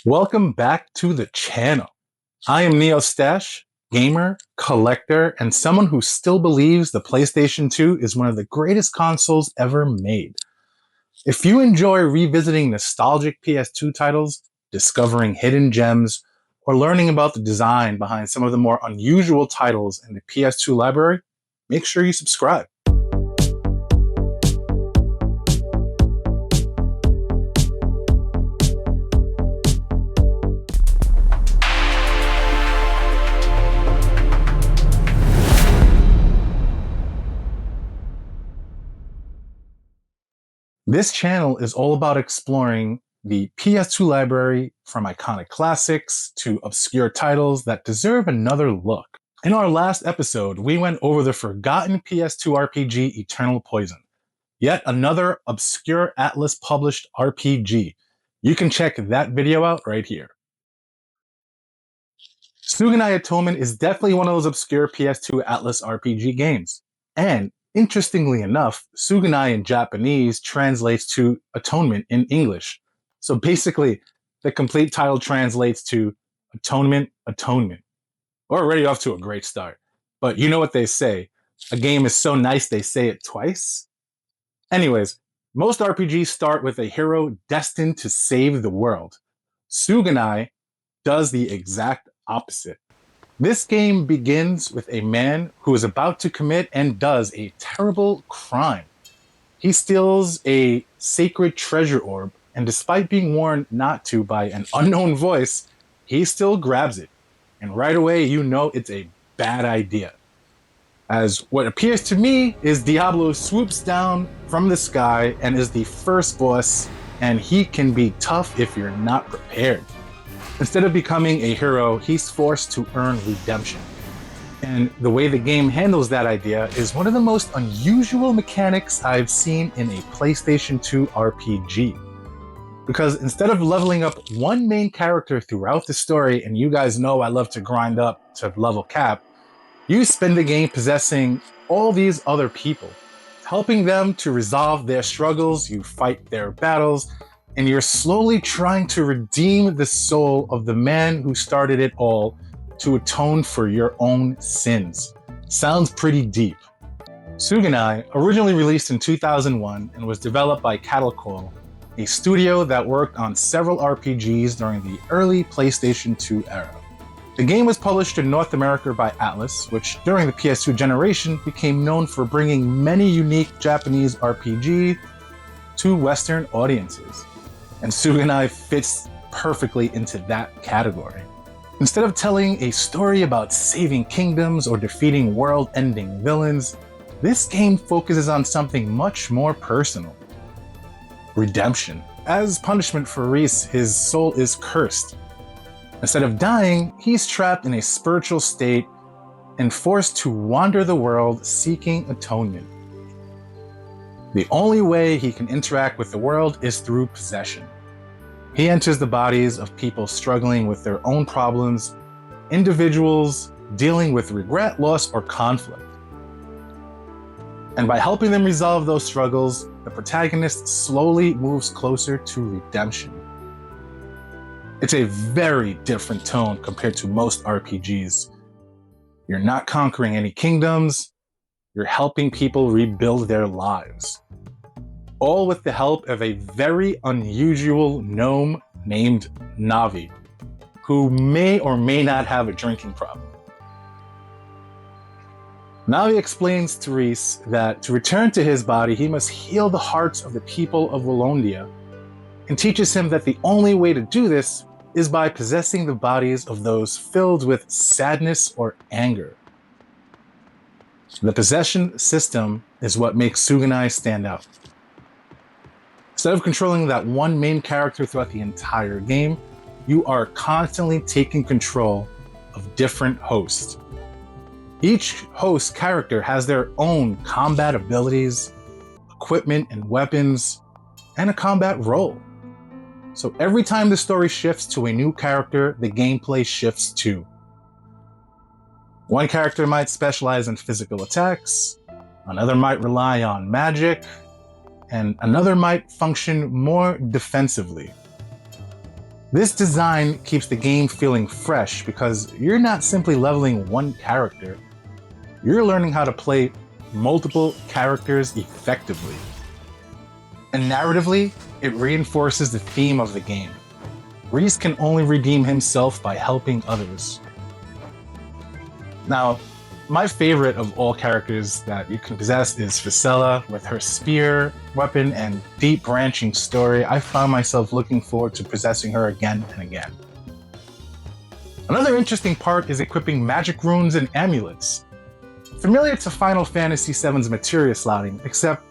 Welcome back to the channel. I am Stache, gamer, collector, and someone who still believes the PlayStation 2 is one of the greatest consoles ever made. If you enjoy revisiting nostalgic PS2 titles, discovering hidden gems, or learning about the design behind some of the more unusual titles in the PS2 library, make sure you subscribe. This channel is all about exploring the PS2 library from iconic classics to obscure titles that deserve another look. In our last episode, we went over the forgotten PS2 RPG Eternal Poison, yet another obscure Atlus published RPG. You can check that video out right here. Tsugunai Atonement is definitely one of those obscure PS2 Atlus RPG games. And interestingly enough, Tsugunai in Japanese translates to atonement in English. So basically, the complete title translates to Atonement, Atonement. We're already off to a great start. But you know what they say, a game is so nice they say it twice? Anyways, most RPGs start with a hero destined to save the world. Tsugunai does the exact opposite. This game begins with a man who is about to commit and does a terrible crime. He steals a sacred treasure orb, and despite being warned not to by an unknown voice, he still grabs it. And right away, you know it's a bad idea. As what appears to me is Diablo swoops down from the sky and is the first boss, and he can be tough if you're not prepared. Instead of becoming a hero, he's forced to earn redemption. And the way the game handles that idea is one of the most unusual mechanics I've seen in a PlayStation 2 RPG. Because instead of leveling up one main character throughout the story, and you guys know I love to grind up to level cap, you spend the game possessing all these other people, helping them to resolve their struggles, you fight their battles, and you're slowly trying to redeem the soul of the man who started it all to atone for your own sins. Sounds pretty deep. Tsugunai, originally released in 2001 and was developed by Catalcoil, a studio that worked on several RPGs during the early PlayStation 2 era. The game was published in North America by Atlus, which during the PS2 generation became known for bringing many unique Japanese RPGs to Western audiences. And Tsugunai fits perfectly into that category. Instead of telling a story about saving kingdoms or defeating world-ending villains, this game focuses on something much more personal. Redemption. As punishment for Reese, his soul is cursed. Instead of dying, he's trapped in a spiritual state and forced to wander the world seeking atonement. The only way he can interact with the world is through possession. He enters the bodies of people struggling with their own problems, individuals dealing with regret, loss, or conflict. And by helping them resolve those struggles, the protagonist slowly moves closer to redemption. It's a very different tone compared to most RPGs. You're not conquering any kingdoms, you're helping people rebuild their lives. All with the help of a very unusual gnome named Navi, who may or may not have a drinking problem. Navi explains to Reese that to return to his body, he must heal the hearts of the people of Walondia, and teaches him that the only way to do this is by possessing the bodies of those filled with sadness or anger. The possession system is what makes Tsugunai stand out. Instead of controlling that one main character throughout the entire game, you are constantly taking control of different hosts. Each host character has their own combat abilities, equipment and weapons, and a combat role. So every time the story shifts to a new character, the gameplay shifts too. One character might specialize in physical attacks, another might rely on magic, and another might function more defensively. This design keeps the game feeling fresh because you're not simply leveling one character, you're learning how to play multiple characters effectively. And narratively, it reinforces the theme of the game. Reese can only redeem himself by helping others. Now, my favorite of all characters that you can possess is Ficella. With her spear, weapon, and deep branching story, I found myself looking forward to possessing her again and again. Another interesting part is equipping magic runes and amulets. Familiar to Final Fantasy VII's materia slotting, except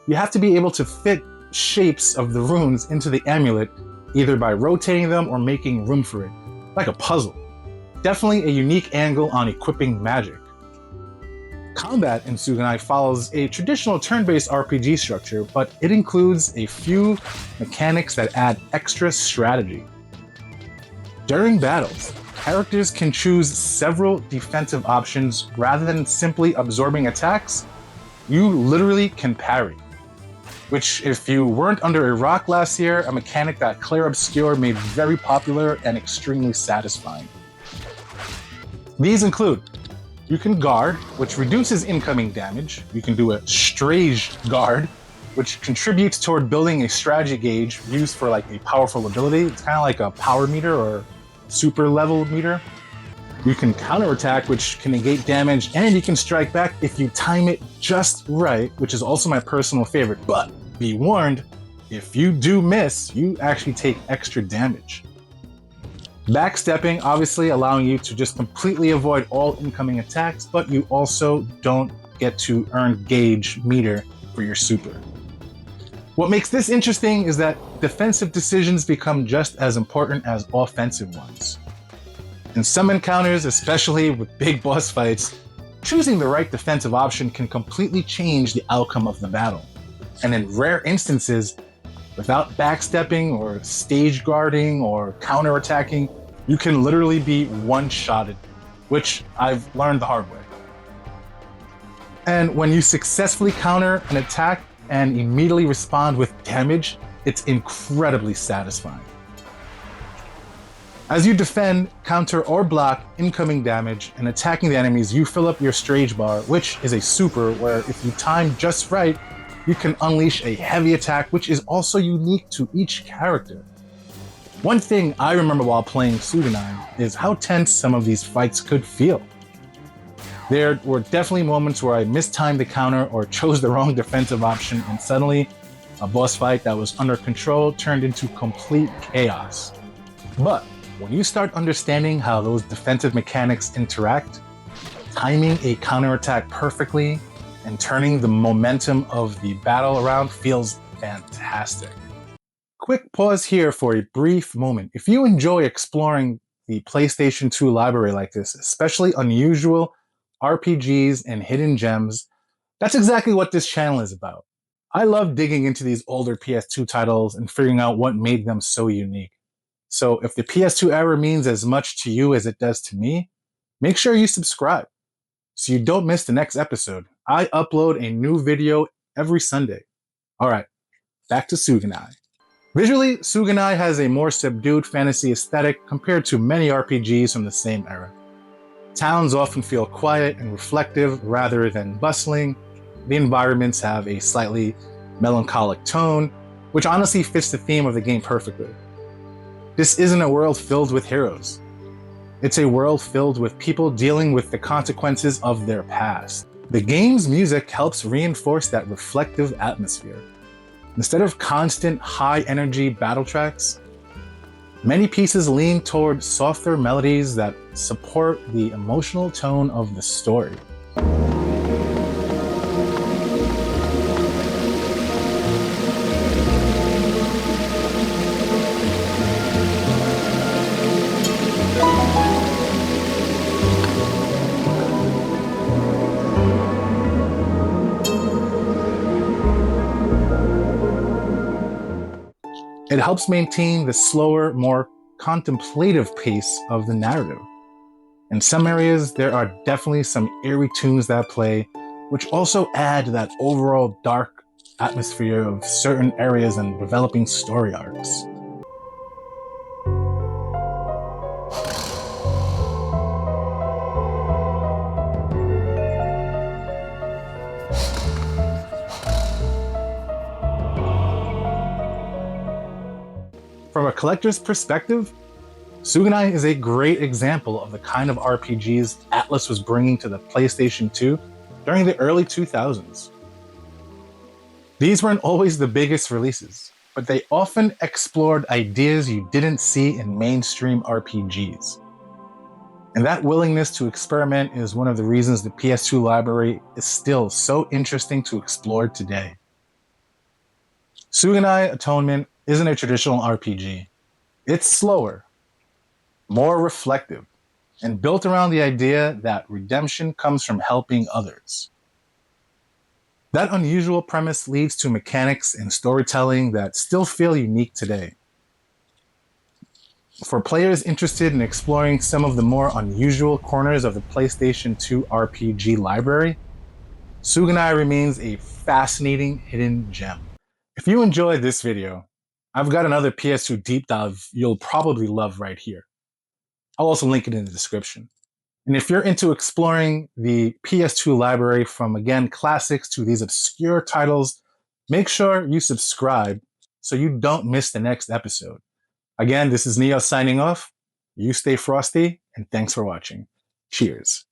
you have to be able to fit shapes of the runes into the amulet either by rotating them or making room for it, like a puzzle. Definitely a unique angle on equipping magic. Combat in Tsugunai follows a traditional turn-based RPG structure, but it includes a few mechanics that add extra strategy. During battles, characters can choose several defensive options rather than simply absorbing attacks. You literally can parry, which, if you weren't under a rock last year, a mechanic that Clair Obscure made very popular and extremely satisfying. These include: you can guard, which reduces incoming damage. You can do a strage guard, which contributes toward building a strategy gauge used for like a powerful ability. It's kind of like a power meter or super level meter. You can counterattack, which can negate damage, and you can strike back if you time it just right, which is also my personal favorite. But be warned, if you do miss, you actually take extra damage. Backstepping, obviously allowing you to just completely avoid all incoming attacks, but you also don't get to earn gauge meter for your super. What makes this interesting is that defensive decisions become just as important as offensive ones. In some encounters, especially with big boss fights, choosing the right defensive option can completely change the outcome of the battle. And in rare instances, without backstepping or stage guarding or counterattacking, you can literally be one-shotted, which I've learned the hard way. And when you successfully counter an attack and immediately respond with damage, it's incredibly satisfying. As you defend, counter, or block incoming damage and attacking the enemies, you fill up your strage bar, which is a super where if you time just right, you can unleash a heavy attack, which is also unique to each character. One thing I remember while playing Tsugunai is how tense some of these fights could feel. There were definitely moments where I mistimed the counter or chose the wrong defensive option, and suddenly a boss fight that was under control turned into complete chaos. But when you start understanding how those defensive mechanics interact, timing a counterattack perfectly and turning the momentum of the battle around feels fantastic. Quick pause here for a brief moment. If you enjoy exploring the PlayStation 2 library like this, especially unusual RPGs and hidden gems, that's exactly what this channel is about. I love digging into these older PS2 titles and figuring out what made them so unique. So if the PS2 era means as much to you as it does to me, make sure you subscribe so you don't miss the next episode. I upload a new video every Sunday. Alright, back to Tsugunai. Visually, Tsugunai has a more subdued fantasy aesthetic compared to many RPGs from the same era. Towns often feel quiet and reflective rather than bustling. The environments have a slightly melancholic tone, which honestly fits the theme of the game perfectly. This isn't a world filled with heroes. It's a world filled with people dealing with the consequences of their past. The game's music helps reinforce that reflective atmosphere. Instead of constant high-energy battle tracks, many pieces lean toward softer melodies that support the emotional tone of the story. It helps maintain the slower, more contemplative pace of the narrative. In some areas, there are definitely some eerie tunes that play, which also add to that overall dark atmosphere of certain areas and developing story arcs. collector's perspective, Tsugunai is a great example of the kind of RPGs Atlus was bringing to the PlayStation 2 during the early 2000s. These weren't always the biggest releases, but they often explored ideas you didn't see in mainstream RPGs. And that willingness to experiment is one of the reasons the PS2 library is still so interesting to explore today. Tsugunai Atonement isn't a traditional RPG. It's slower, more reflective, and built around the idea that redemption comes from helping others. That unusual premise leads to mechanics and storytelling that still feel unique today. For players interested in exploring some of the more unusual corners of the PlayStation 2 RPG library, Tsugunai remains a fascinating hidden gem. If you enjoyed this video, I've got another PS2 deep dive you'll probably love right here. I'll also link it in the description. And if you're into exploring the PS2 library from, again, classics to these obscure titles, make sure you subscribe so you don't miss the next episode. Again, this is Neo signing off. You stay frosty, and thanks for watching. Cheers.